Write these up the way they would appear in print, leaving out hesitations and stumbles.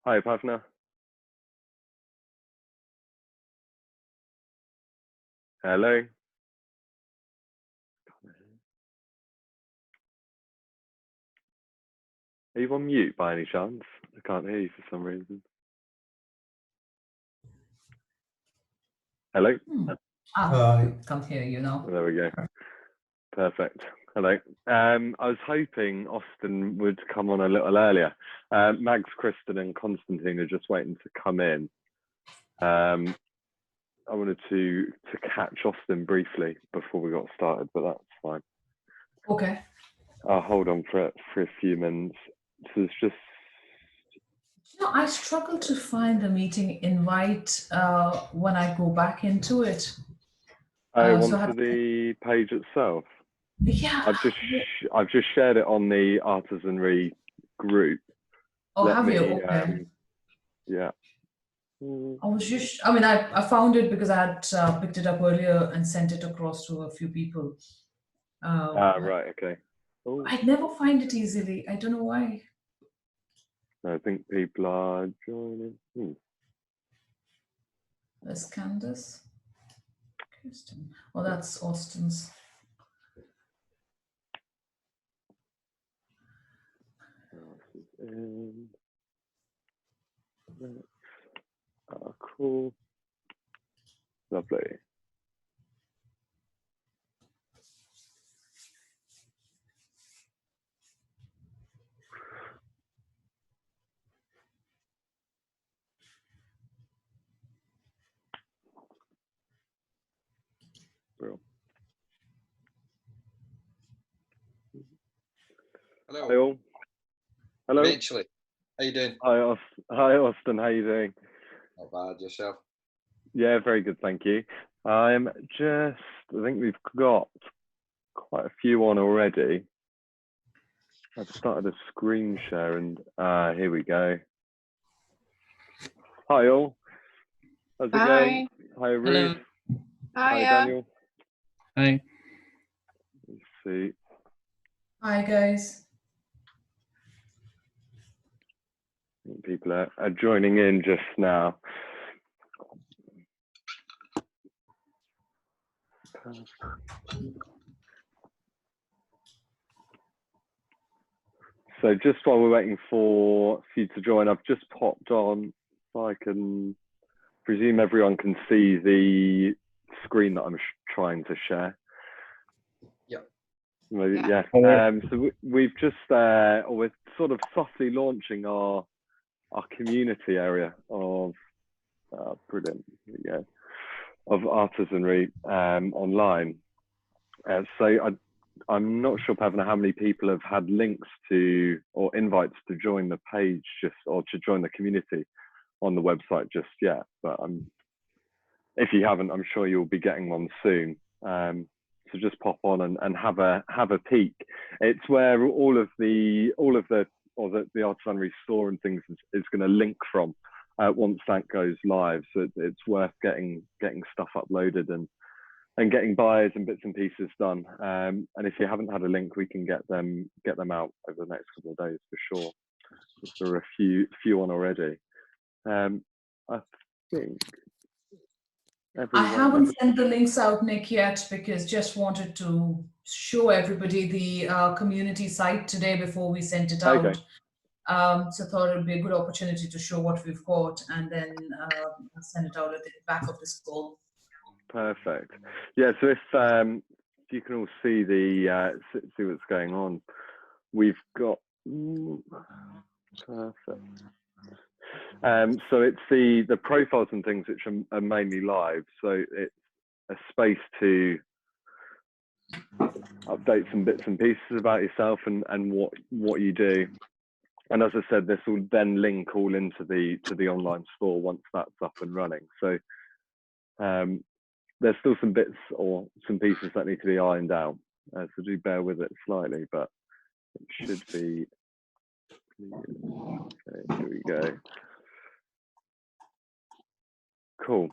Hi, Pavna. Hello. Are you on mute by any chance? I can't hear you for some reason. Hello? Can't hear you now. There we go. Perfect. Hello. I was hoping Austin would come on a little earlier. Mags, Kristen and Constantine are just waiting to come in. I wanted to catch Austin briefly before we got started, but that's fine. Okay. I'll hold on for a few minutes. So it's just... I struggle to find the meeting invite when I go back into it. onto the page itself? Yeah. I've just shared it on the Artisanry group. Oh, have you? Okay. Yeah. I found it because I had picked it up earlier and sent it across to a few people. Right, okay. Ooh. I never find it easily. I don't know why. I think people are joining. There's Candace. Kirsten. Oh, that's Austin's. Cool. Lovely. Bro. Hello. Hi all. Hello. Eventually. How you doing? Hi, Austin. How you doing? Not bad. Yourself? Yeah, very good, thank you. I think we've got quite a few on already. I've started a screen share and here we go. Hi all. How's it going? Hi Ruth. Hi Daniel. Hi. Let's see. Hi guys. People are joining in just now. So just while we're waiting for you to join, I've just popped on so I can presume everyone can see the screen that I'm trying to share. Yeah. Maybe, yeah. So we've just, we're sort of softly launching our community area of, brilliant, yeah, of Artisanry online. So I'm not sure, Pavna, how many people have had links to or invites to join the page or to join the community on the website just yet. But if you haven't, I'm sure you'll be getting one soon. So just pop on and have a peek. It's where all of the Artisanry store and things is going to link from once that goes live. So it's worth getting stuff uploaded and getting buys and bits and pieces done. And if you haven't had a link, we can get them out over the next couple of days for sure. There are a few on already. I think I haven't sent the links out, Nick, yet because just wanted to show everybody the community site today before we sent it out. Okay. So thought it would be a good opportunity to show what we've got and then send it out at the back of this call. Perfect. Yeah. So if you can all see see what's going on, we've got perfect. So it's the profiles and things which are mainly live. So it's a space to update some bits and pieces about yourself and what you do. And as I said, this will then link all into the online store once that's up and running. So there's still some bits or some pieces that need to be ironed out. So do bear with it slightly, but it should be. Okay, here we go. Cool.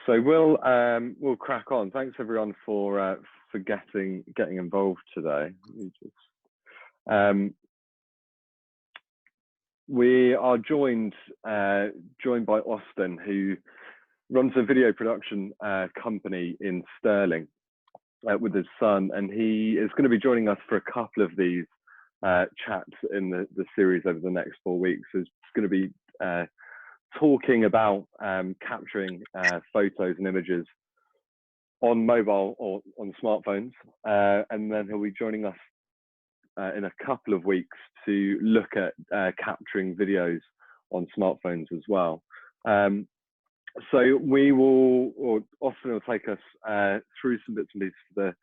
So we'll crack on. Thanks everyone for getting involved today. we are joined by Austin, who runs a video production company in Stirling with his son, and he is going to be joining us for a couple of these chats in the series over the next 4 weeks. So it's going to be talking about capturing photos and images on mobile or on smartphones, and then he'll be joining us in a couple of weeks to look at capturing videos on smartphones as well. So we will, or Austin will take us through some bits and pieces for the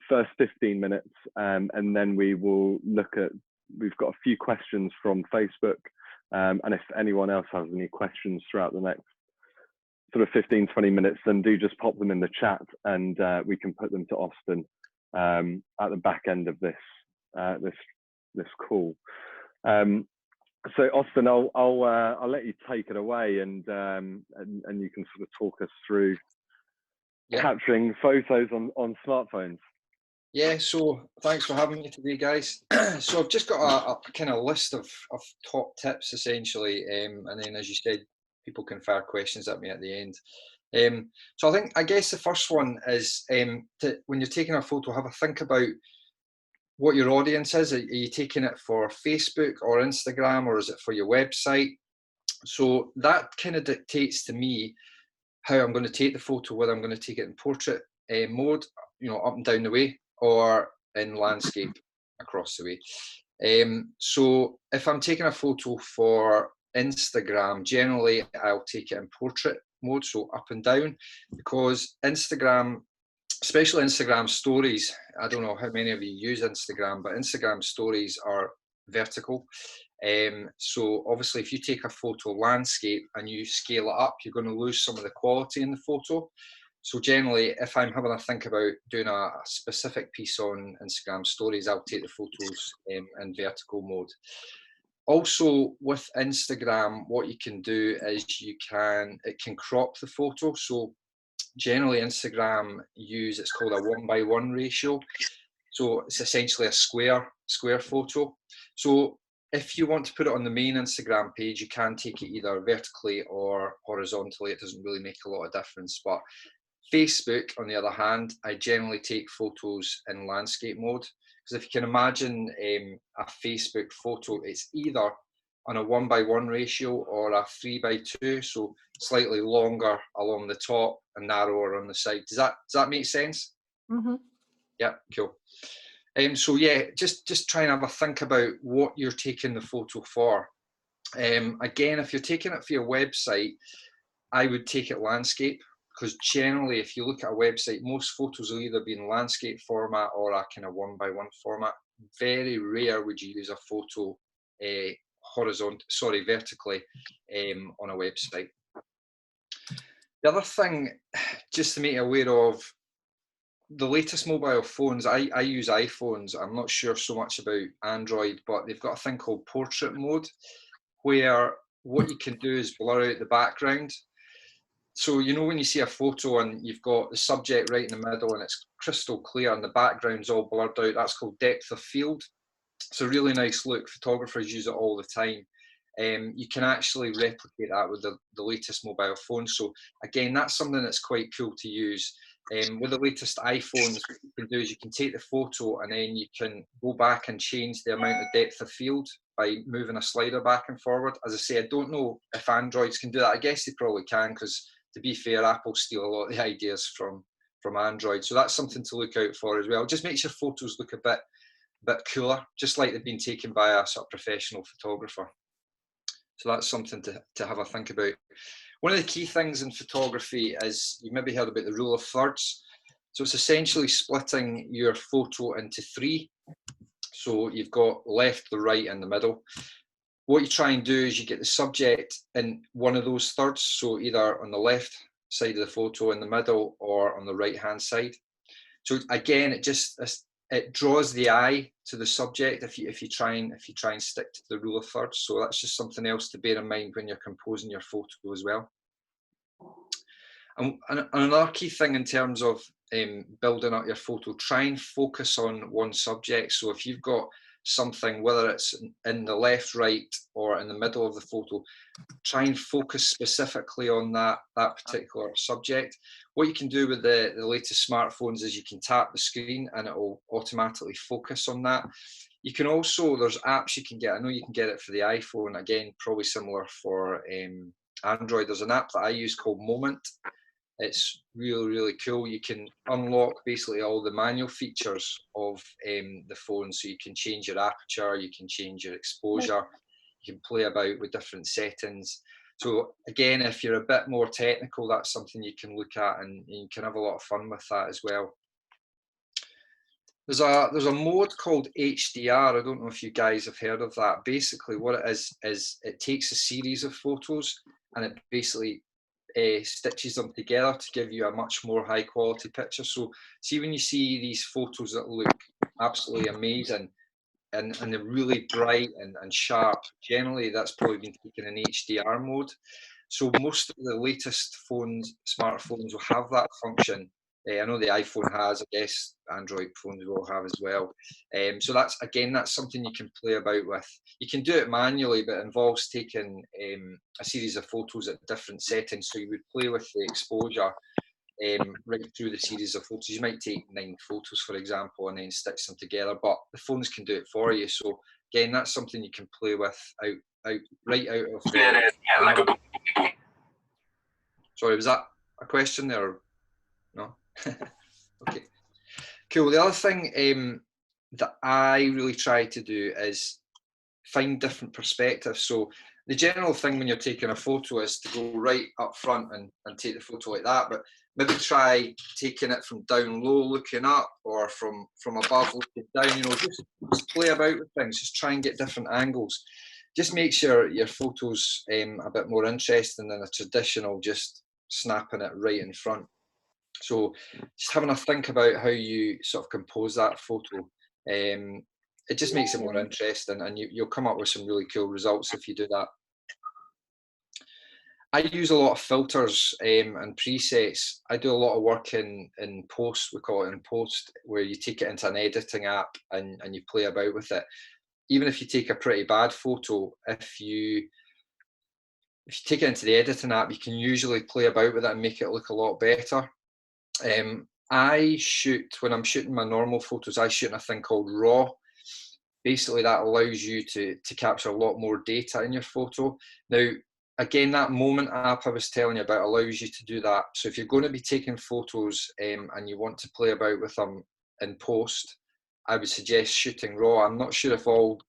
first 15 minutes, and then we will look at, we've got a few questions from Facebook, and if anyone else has any questions throughout the next sort of 15-20 minutes, then do just pop them in the chat, and we can put them to Austin at the back end of this this call. So Austin, I'll let you take it away, and you can sort of talk us through capturing photos on smartphones. Yeah, so thanks for having me today, guys. So I've just got a kind of list of top tips, essentially, and then, as you said, people can fire questions at me at the end. So I guess the first one is when you're taking a photo, have a think about what your audience is. Are you taking it for Facebook or Instagram, or is it for your website? So that kind of dictates to me how I'm going to take the photo, whether I'm going to take it in portrait mode, up and down the way, or in landscape across the way. So if I'm taking a photo for Instagram, generally I'll take it in portrait mode, so up and down, because Instagram, especially Instagram stories, I don't know how many of you use Instagram, but Instagram stories are vertical. So obviously if you take a photo landscape and you scale it up, you're going to lose some of the quality in the photo. So generally, if I'm having a think about doing a specific piece on Instagram stories, I'll take the photos in vertical mode. Also with Instagram, what you can do is it can crop the photo. So generally Instagram it's called a 1:1 ratio. So it's essentially a square photo. So if you want to put it on the main Instagram page, you can take it either vertically or horizontally. It doesn't really make a lot of difference. But Facebook, on the other hand, I generally take photos in landscape mode, because if you can imagine a Facebook photo, it's either on a 1:1 ratio or a 3:2, so slightly longer along the top and narrower on the side. Does that make sense? Mm-hmm. Yeah, cool. So yeah, just try and have a think about what you're taking the photo for. Again, if you're taking it for your website, I would take it landscape, because generally, if you look at a website, most photos will either be in landscape format or a kind of 1:1 format. Very rare would you use a photo vertically on a website. The other thing, just to make you aware of, the latest mobile phones, I use iPhones. I'm not sure so much about Android, but they've got a thing called portrait mode, where what you can do is blur out the background. So, when you see a photo and you've got the subject right in the middle and it's crystal clear and the background's all blurred out, that's called depth of field. It's a really nice look. Photographers use it all the time. You can actually replicate that with the latest mobile phone. So again, that's something that's quite cool to use. With the latest iPhones, what you can do is you can take the photo and then you can go back and change the amount of depth of field by moving a slider back and forward. As I say, I don't know if Androids can do that. I guess they probably can, because to be fair, Apple steal a lot of the ideas from Android. So that's something to look out for as well. It just makes your photos look a bit cooler, just like they've been taken by a sort of professional photographer. So that's something to have a think about. One of the key things in photography is, you maybe heard about the rule of thirds. So it's essentially splitting your photo into 3. So you've got left, the right, and the middle. What you try and do is you get the subject in one of those thirds, so either on the left side of the photo, in the middle, or on the right hand side. So again, it draws the eye to the subject if you try and stick to the rule of thirds. So that's just something else to bear in mind when you're composing your photo as well. And another key thing in terms of building up your photo, try and focus on one subject. So if you've got something, whether it's in the left, right, or in the middle of the photo, try and focus specifically on that particular subject. What you can do with the latest smartphones is you can tap the screen and it will automatically focus on that. You can also, there's apps you can get. I know you can get it for the iPhone, again, probably similar for Android. There's an app that I use called Moment. It's really, really cool. You can unlock basically all the manual features of the phone. So you can change your aperture, you can change your exposure, you can play about with different settings. So again, if you're a bit more technical, that's something you can look at, and you can have a lot of fun with that as well. There's a mode called HDR. I don't know if you guys have heard of that. Basically what it is it takes a series of photos and it basically stitches them together to give you a much more high quality picture. So see, when you see these photos that look absolutely amazing and they're really bright and sharp, generally that's probably been taken in HDR mode. So most of the latest smartphones will have that function. I know the iPhone has, I guess Android phones will have as well. So that's something you can play about with. You can do it manually, but it involves taking a series of photos at different settings. So you would play with the exposure right through the series of photos. You might take 9 photos, for example, and then stitch them together, but the phones can do it for you. So again, that's something you can play with right out of the... Sorry, was that a question there? Or no? Okay, cool. The other thing that I really try to do is find different perspectives. So the general thing when you're taking a photo is to go right up front and take the photo like that, but maybe try taking it from down low looking up, or from above looking down, you know, just play about with things, just try and get different angles. Just makes your photos a bit more interesting than a traditional just snapping it right in front. So just having a think about how you sort of compose that photo, it just makes it more interesting, and you'll come up with some really cool results if you do that. I use a lot of filters and presets. I do a lot of work in post, we call it in post, where you take it into an editing app and you play about with it. Even if you take a pretty bad photo, if you take it into the editing app, you can usually play about with it and make it look a lot better. I shoot, when I'm shooting my normal photos, I shoot in a thing called RAW. Basically that allows you to capture a lot more data in your photo. Now, again, that Moment app I was telling you about allows you to do that. So if you're going to be taking photos and you want to play about with them in post, I would suggest shooting RAW. I'm not sure if all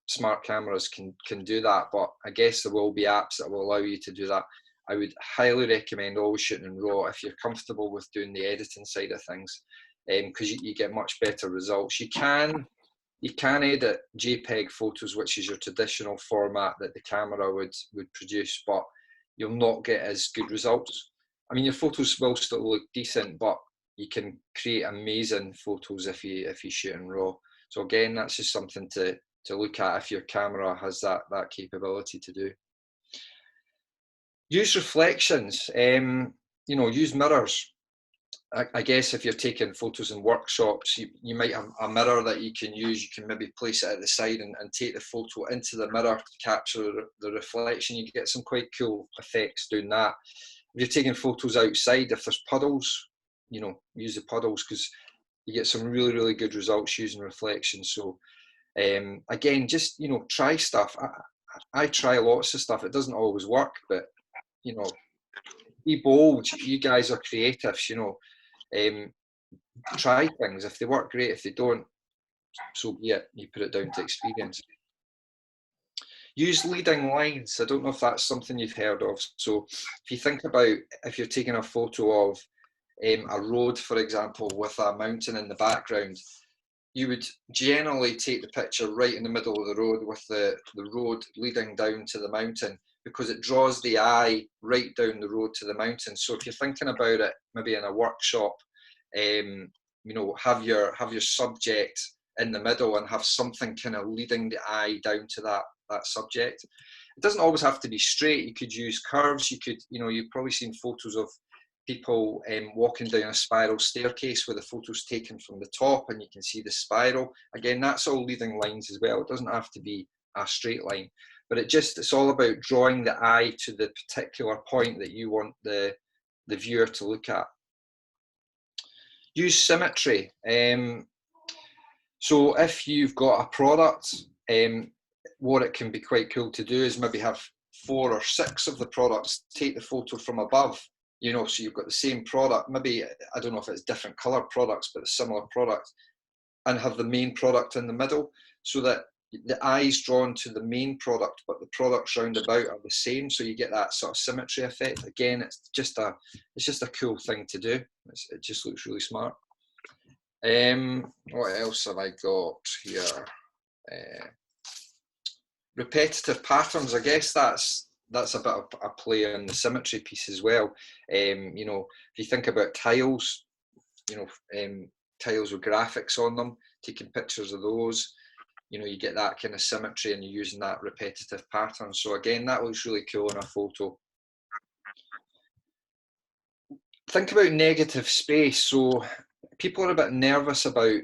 smart cameras can do that, but I guess there will be apps that will allow you to do that. I would highly recommend always shooting in RAW if you're comfortable with doing the editing side of things, because you get much better results. You can edit JPEG photos, which is your traditional format that the camera would produce, but you'll not get as good results. I mean, your photos will still look decent, but you can create amazing photos if you shoot in RAW. So again, that's just something to look at if your camera has that capability to do. Use reflections, you know, use mirrors. I guess if you're taking photos in workshops, you might have a mirror that you can use. You can maybe place it at the side and take the photo into the mirror to capture the reflection. You get some quite cool effects doing that. If you're taking photos outside, if there's puddles, you know, use the puddles, because you get some really, really good results using reflections. So again, just, you know, try stuff. I try lots of stuff. It doesn't always work, but, you know, be bold. You guys are creatives, you know. Try things. If they work, great. If they don't, so be it. You put it down to experience. Use leading lines. I don't know if that's something you've heard of. So if you think about, if you're taking a photo of a road, for example, with a mountain in the background, you would generally take the picture right in the middle of the road with the road leading down to the mountain, because it draws the eye right down the road to the mountain. So if you're thinking about it, maybe in a workshop, you know, have your subject in the middle and have something kind of leading the eye down to that subject. It doesn't always have to be straight. You could use curves. You could, you know, you've probably seen photos of people walking down a spiral staircase where the photo's taken from the top and you can see the spiral. Again, that's all leading lines as well. It doesn't have to be a straight line, but it's all about drawing the eye to the particular point that you want the viewer to look at. Use symmetry. So if you've got a product, what it can be quite cool to do is maybe have 4 or 6 of the products, take the photo from above, you know, so you've got the same product, maybe, I don't know if it's different color products, but a similar product, and have the main product in the middle, so that the eye's drawn to the main product, but the products round about are the same, so you get that sort of symmetry effect. Again, it's just a cool thing to do. It just looks really smart. What else have I got here? Repetitive patterns. I guess that's a bit of a play on the symmetry piece as well. You know, if you think about tiles, you know, tiles with graphics on them, taking pictures of those, you know, you get that kind of symmetry and you're using that repetitive pattern. So again, that looks really cool in a photo. Think about negative space. So people are a bit nervous about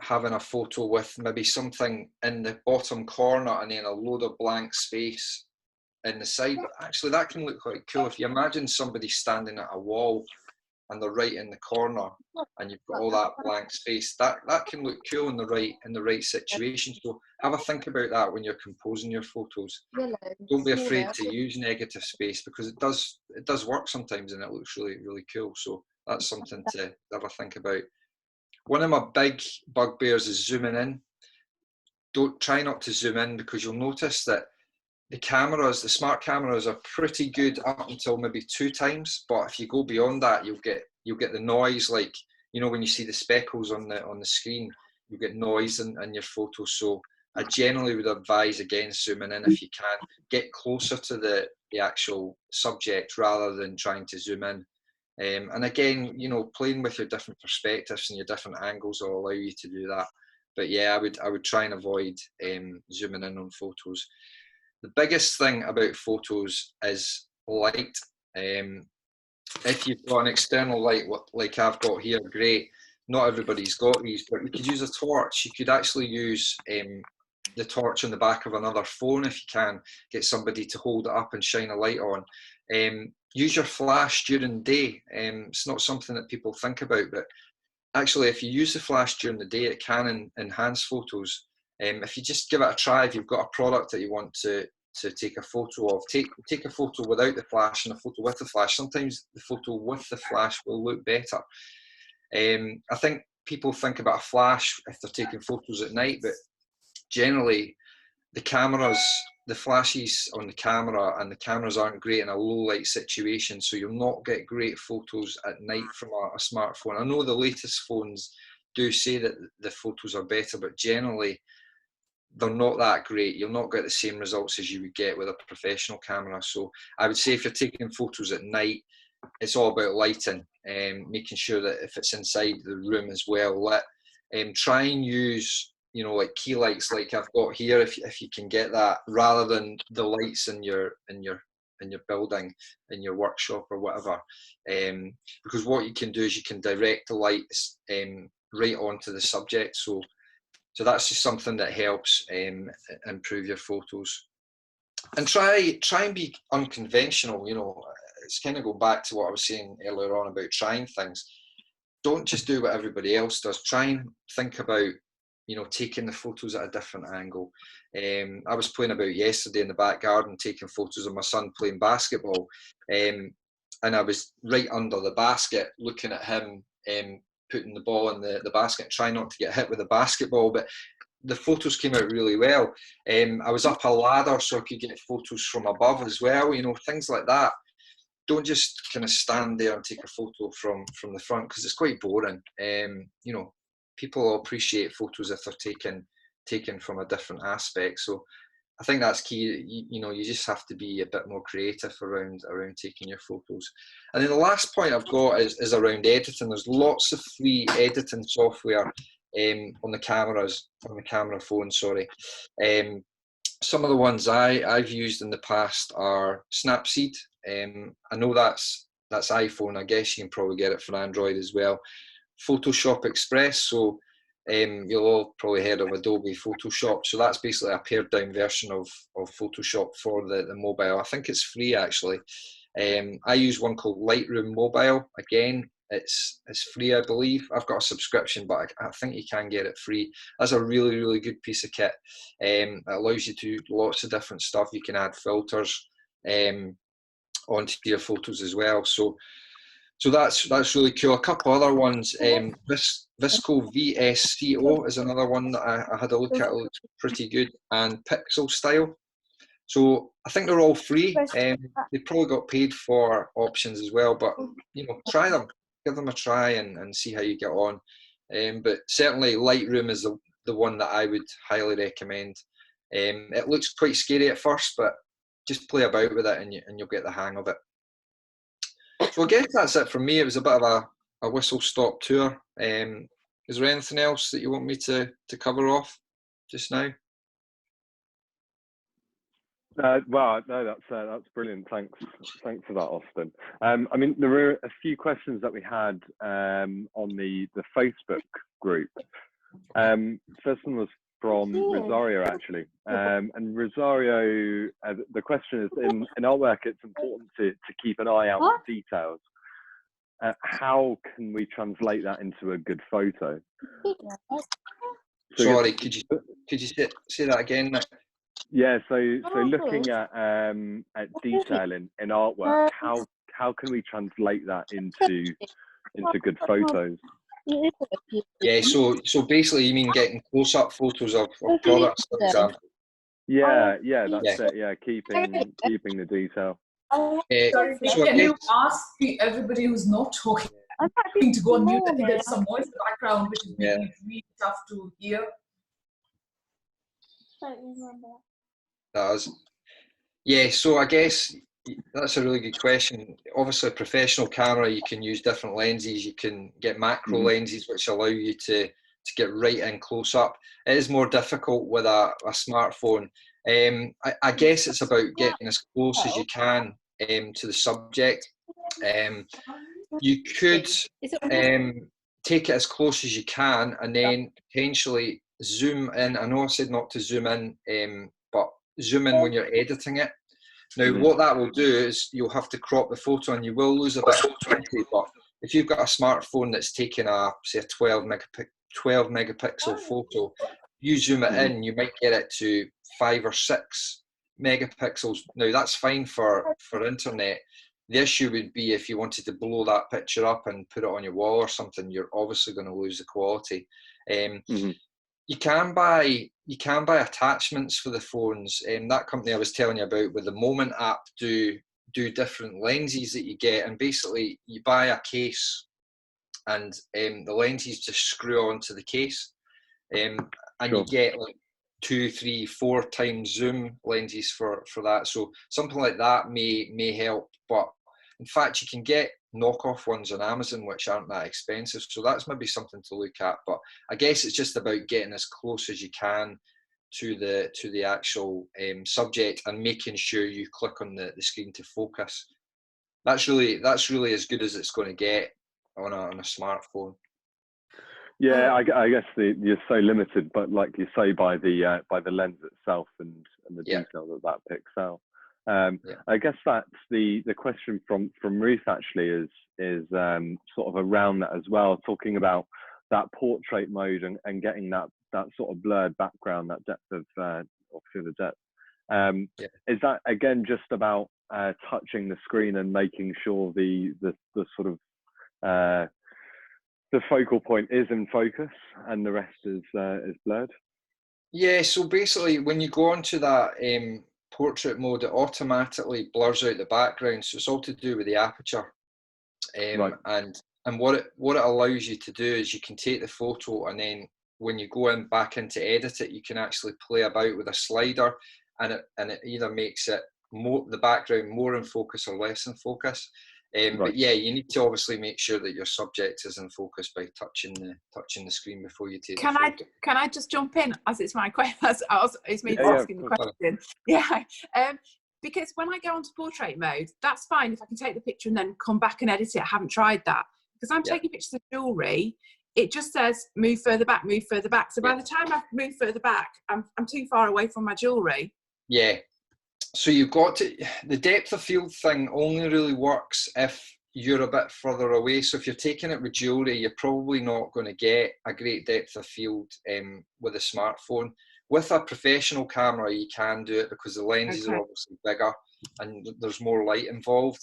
having a photo with maybe something in the bottom corner and then a load of blank space in the side. But actually that can look quite cool. If you imagine somebody standing at a wall and they're right in the corner and you've got all that blank space, that can look cool in the right situation. So have a think about that when you're composing your photos. Don't be afraid to use negative space, because it does work sometimes and it looks really, really cool. So that's something to have a think about. One of my big bugbears is zooming in. Don't try not to zoom in, because you'll notice that the smart cameras are pretty good up until maybe 2 times, but if you go beyond that, you'll get the noise, like, you know, when you see the speckles on the screen, you get noise in your photos. So I generally would advise against zooming in if you can. Get closer to the actual subject rather than trying to zoom in. And again, you know, playing with your different perspectives and your different angles will allow you to do that. But yeah, I would try and avoid zooming in on photos. The biggest thing about photos is light. If you've got an external light like I've got here, great. Not everybody's got these, but you could use a torch. You could actually use the torch on the back of another phone if you can. Get somebody to hold it up and shine a light on. Use your flash during the day. It's not something that people think about, but actually if you use the flash during the day, it can enhance photos. If you just give it a try, if you've got a product that you want to take a photo of, take a photo without the flash and a photo with the flash. Sometimes the photo with the flash will look better. I think people think about a flash if they're taking photos at night, but generally the flashes on the camera and the cameras aren't great in a low light situation, so you'll not get great photos at night from a smartphone. I know the latest phones do say that the photos are better, but generally they're not that great. You'll not get the same results as you would get with a professional camera. So I would say if you're taking photos at night, it's all about lighting, making sure that if it's inside the room is well lit. Try and use, you know, like key lights like I've got here, if you can get that, rather than the lights in your building, in your workshop or whatever. Because what you can do is you can direct the lights right onto the subject. So that's just something that helps improve your photos. And try and be unconventional. You know, it's kind of go back to what I was saying earlier on about trying things. Don't just do what everybody else does. Try and think about, you know, taking the photos at a different angle. I was playing about yesterday in the back garden, taking photos of my son playing basketball, and I was right under the basket looking at him putting the ball in the basket, trying not to get hit with the basketball, but the photos came out really well. I was up a ladder so I could get photos from above as well, you know, things like that. Don't just kind of stand there and take a photo from the front, because it's quite boring. You know, people appreciate photos if they're taken from a different aspect. So I think that's key. You know, you just have to be a bit more creative around taking your photos. And then the last point I've got is around editing. There's lots of free editing software on the cameras, on the camera phone, sorry. Some of the ones I've used in the past are Snapseed. I know that's that's iPhone. I guess you can probably get it for Android as well. Photoshop Express. So you'll all probably heard of Adobe Photoshop. So that's basically a pared down version of Photoshop for the mobile. I think it's free actually. I use one called Lightroom Mobile. Again, it's free, I believe. I've got a subscription, but I think you can get it free. That's a really, really good piece of kit. It allows you to do lots of different stuff. You can add filters onto your photos as well. So that's really cool. A couple other ones. Visco VSCO is another one that I had a look at. It looks pretty good. And Pixel Style. So I think they're all free. They probably got paid for options as well, but try them, give them a try and see how you get on. But certainly Lightroom is the one that I would highly recommend. It looks quite scary at first, but just play about with it and you'll get the hang of it. So I guess that's it from me. It was a bit of a whistle-stop tour. Is there anything else that you want me to cover off just now? Well, no, that's brilliant. Thanks for that, Austin. I mean, there were a few questions that we had on the Facebook group. First one was from Rosario, actually. And Rosario, the question is, in artwork, it's important to keep an eye out for details. How can we translate that into a good photo? Sorry, could you say that again, Nick? Yeah, so looking at detail in artwork, how can we translate that into good photos? Yeah, so basically you mean getting close-up photos of products, for example? Yeah, that's it. Yeah, keeping the detail. Sorry, can you ask everybody who's not talking to go on mute? I think there's some noise in the background which is making it really tough to hear. Yeah, so I guess that's a really good question. Obviously, a professional camera, you can use different lenses. You can get macro lenses, which allow you to get right in close up. It is more difficult with a smartphone. I guess it's about getting as close as you can to the subject. You could take it as close as you can and then potentially zoom in. I know I said not to zoom in, but zoom in when you're editing it. Now, what that will do is you'll have to crop the photo and you will lose a bit of quality, but if you've got a smartphone that's taking a 12 megapixel photo, you zoom it in, you might get it to 5 or 6 megapixels. Now, that's fine for internet. The issue would be if you wanted to blow that picture up and put it on your wall or something, you're obviously going to lose the quality. You can buy attachments for the phones. That company I was telling you about with the Moment app do different lenses that you get, and basically you buy a case and the lenses just screw onto the case, and you get like 2, 3, 4 times zoom lenses for that. So something like that may help, but in fact you can get knockoff ones on Amazon which aren't that expensive, so that's maybe something to look at. But I guess it's just about getting as close as you can to the actual subject and making sure you click on the screen to focus. That's really as good as it's going to get on a smartphone. Yeah, I guess you're so limited, but like you say, by the lens itself and the detail that picks out. I guess that's the question from Ruth actually is sort of around that as well, talking about that portrait mode and getting that sort of blurred background, that depth of or through the depth. Is that again just about touching the screen and making sure the sort of the focal point is in focus and the rest is blurred? Yeah, so basically when you go onto that portrait mode, it automatically blurs out the background, so it's all to do with the aperture. Right. And what it allows you to do is you can take the photo, and then when you go back in to edit it, you can actually play about with a slider, and it either makes it the background more in focus or less in focus. Right. But yeah, you need to obviously make sure that your subject is in focus by touching the screen before you take the photo. Can I just jump in, as it's my question? It's me asking the question. Yeah. because when I go onto portrait mode, that's fine if I can take the picture and then come back and edit it. I haven't tried that because I'm taking pictures of jewellery. It just says move further back, move further back. So by the time I've moved further back, I'm too far away from my jewellery. Yeah. So you've got to, the depth of field thing only really works if you're a bit further away. So if you're taking it with jewellery, you're probably not going to get a great depth of field with a smartphone. With a professional camera, you can do it because the lenses are obviously bigger and there's more light involved.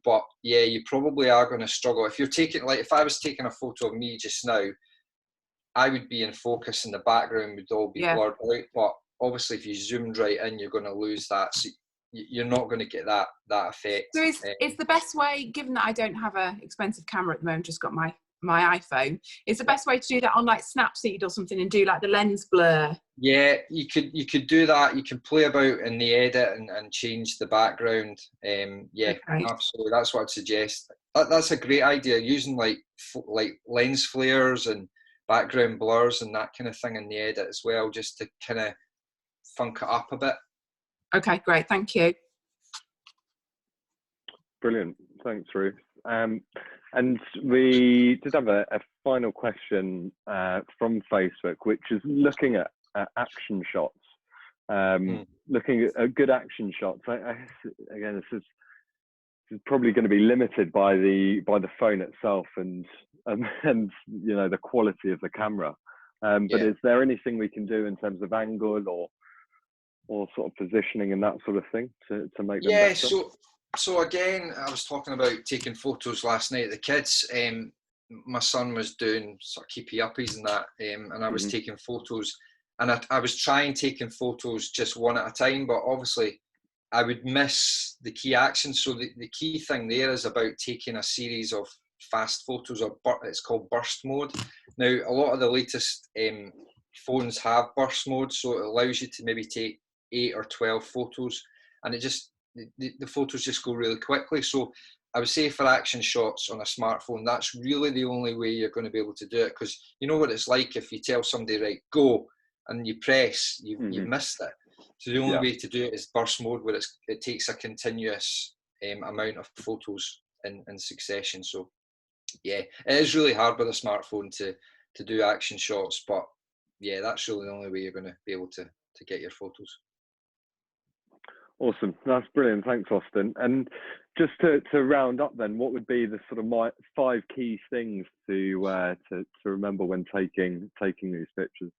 But yeah, you probably are going to struggle. If you're taking, like if I was taking a photo of me just now, I would be in focus and the background would all be blurred out. But obviously if you zoomed right in, you're going to lose that. So you're not going to get that effect. So is the best way, given that I don't have an expensive camera at the moment, just got my iPhone, is the best way to do that on like Snapseed or something and do like the lens blur? Yeah, you could do that. You can play about in the edit and change the background. Absolutely. That's what I'd suggest. That's a great idea, using like lens flares and background blurs and that kind of thing in the edit as well, just to kind of funk it up a bit. Okay, great. Thank you. Brilliant. Thanks, Ruth. And we did have a final question from Facebook, which is looking at action shots. Looking at good action shots. Again, this is probably going to be limited by the phone itself and you know, the quality of the camera. But is there anything we can do in terms of angle or sort of positioning and that sort of thing to make them better? So again, I was talking about taking photos last night of the kids. My son was doing sort of keepy uppies and that, and I was taking photos, and I was trying taking photos just one at a time, but obviously I would miss the key action. So the key thing there is about taking a series of fast photos, or it's called burst mode. Now, a lot of the latest phones have burst mode, so it allows you to maybe take 8 or 12 photos, and it just the photos just go really quickly. So I would say for action shots on a smartphone, that's really the only way you're going to be able to do it, because you know what it's like if you tell somebody, right, go, and you press, you've missed it. So the only way to do it is burst mode, where it takes a continuous amount of photos in succession. So yeah, it is really hard with a smartphone to do action shots, but yeah, that's really the only way you're going to be able to get your photos. Awesome, that's brilliant. Thanks, Austin. And just to round up, then, what would be the sort of 5 key things to remember when taking these pictures?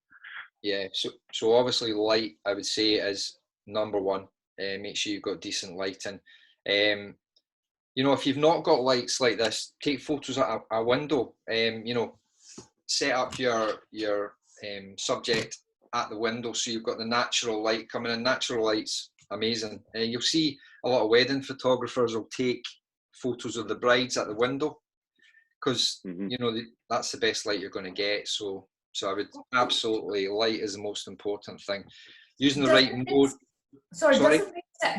Yeah, so obviously light, I would say, is number one. Make sure you've got decent lighting. You know, if you've not got lights like this, take photos at a window. You know, set up your subject at the window so you've got the natural light coming in. Natural light's amazing. You'll see a lot of wedding photographers will take photos of the brides at the window because you know that's the best light you're going to get. So I would absolutely, light is the most important thing. Using the right mode. Sorry.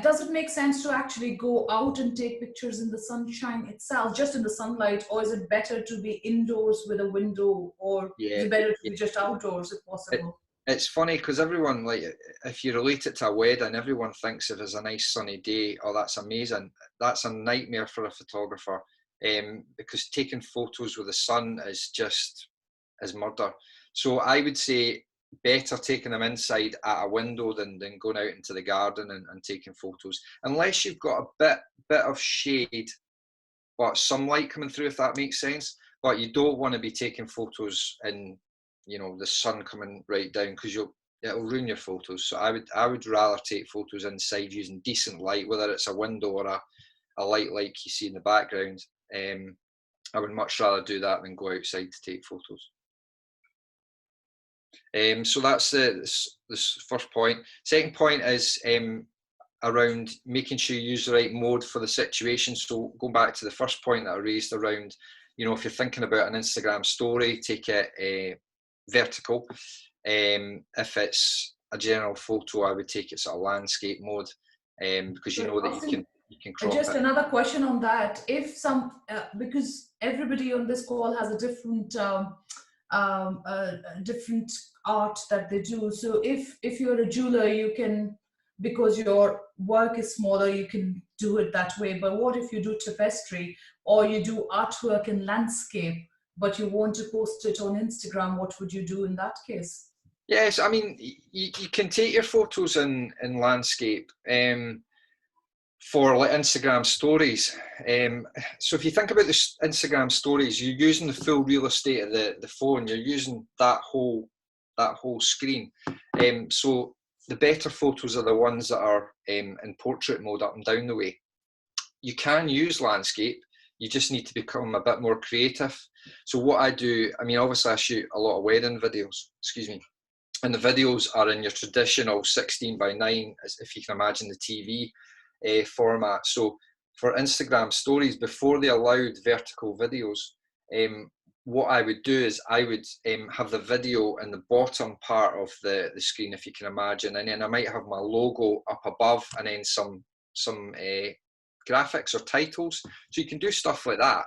Does it make sense to actually go out and take pictures in the sunshine itself, just in the sunlight, or is it better to be indoors with a window, or is it better to be just outdoors if possible? It's funny because everyone, like, if you relate it to a wedding, everyone thinks if it's a nice sunny day, oh, that's amazing. That's a nightmare for a photographer, because taking photos with the sun is murder. So I would say better taking them inside at a window than going out into the garden and taking photos, unless you've got a bit of shade but sunlight coming through, if that makes sense. But you don't want to be taking photos in, you know, the sun coming right down, because it'll ruin your photos. So I would rather take photos inside using decent light, whether it's a window or a light like you see in the background. I would much rather do that than go outside to take photos. So that's this first point. Second point is around making sure you use the right mode for the situation. So going back to the first point that I raised around, you know, if you're thinking about an Instagram story, take it vertical. If it's a general photo, I would take it sort of landscape mode, because you know that you can crop just it. Another question on that. If because everybody on this call has a different different art that they do. So if you're a jeweler, you can because your work is smaller, you can do it that way. But what if you do tapestry or you do artwork in landscape, but you want to post it on Instagram? What would you do in that case? Yes, I mean, you can take your photos in landscape for like Instagram stories. So if you think about the Instagram stories, you're using the full real estate of the phone. You're using that whole screen. So the better photos are the ones that are in portrait mode up and down the way. You can use landscape. You just need to become a bit more creative. So what I do, I mean, obviously I shoot a lot of wedding videos, excuse me, and the videos are in your traditional 16:9, as if you can imagine the TV format. So for Instagram stories, before they allowed vertical videos, what I would do is I would have the video in the bottom part of the screen, if you can imagine, and then I might have my logo up above, and then some graphics or titles. So you can do stuff like that.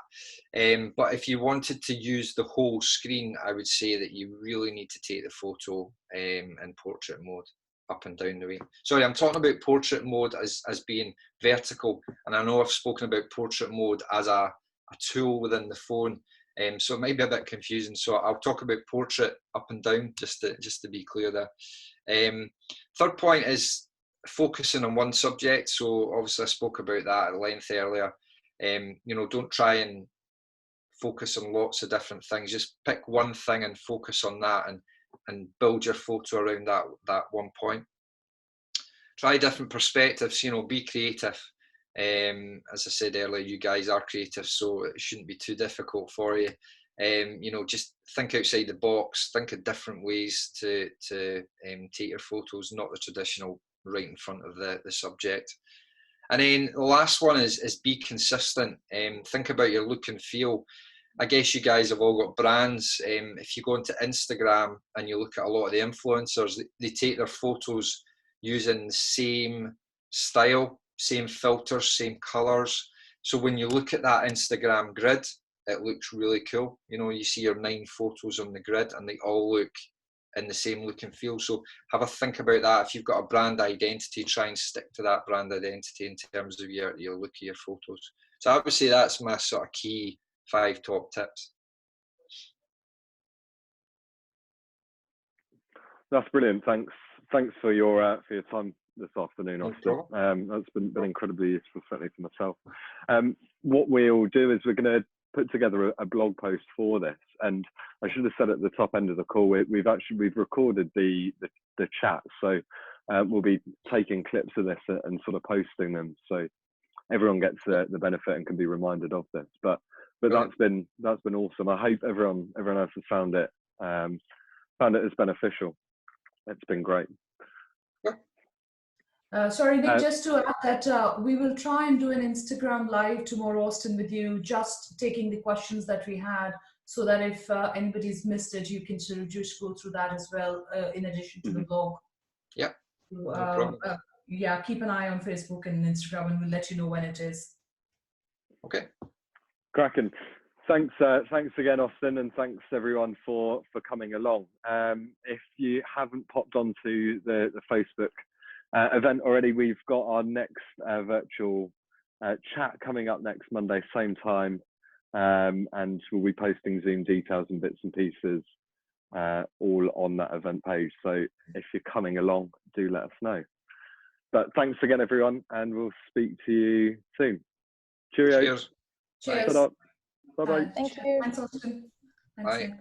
But if you wanted to use the whole screen, I would say that you really need to take the photo in portrait mode, up and down the way. Sorry, I'm talking about portrait mode as being vertical, and I know I've spoken about portrait mode as a tool within the phone, so it might be a bit confusing. So I'll talk about portrait up and down, just to be clear there. Third point is focusing on one subject. So obviously I spoke about that at length earlier. You know, don't try and focus on lots of different things. Just pick one thing and focus on that, and build your photo around that one point. Try different perspectives, you know, be creative. As I said earlier, you guys are creative, so it shouldn't be too difficult for you. You know, just think outside the box, think of different ways to take your photos, not the traditional right in front of the subject. And then the last one is be consistent. Think about your look and feel. I guess you guys have all got brands. If you go into Instagram and you look at a lot of the influencers, they take their photos using the same style, same filters, same colors. So when you look at that Instagram grid, it looks really cool. You know, you see your 9 photos on the grid and they all look in the same look and feel. So have a think about that. If you've got a brand identity, try and stick to that brand identity in terms of your look of your photos. So I would say that's my sort of key 5 top tips. That's brilliant. Thanks for your time this afternoon, Austin. That's been incredibly useful, certainly for myself. What we'll do is we're going to put together a blog post for this, and I should have said at the top end of the call, we've recorded the chat, so we'll be taking clips of this and sort of posting them, so everyone gets the benefit and can be reminded of this. But that's been awesome. I hope everyone else has found it as beneficial. It's been great. Sorry, Nick, just to add that we will try and do an Instagram live tomorrow, Austin, with you, just taking the questions that we had, so that if anybody's missed it, you can sort of just go through that as well, in addition to the blog. Yeah. No problem. Yeah, keep an eye on Facebook and Instagram, and we'll let you know when it is. Okay. Cracking. Thanks again, Austin, and thanks everyone for coming along. If you haven't popped onto the Facebook event already, we've got our next virtual chat coming up next Monday, same time, and we'll be posting Zoom details and bits and pieces all on that event page. So if you're coming along, do let us know. But thanks again, everyone, and we'll speak to you soon. Cheerio. Cheers. Cheers. Bye-bye. Thank you. Thanks, Austin. Thanks, Bye. Nick.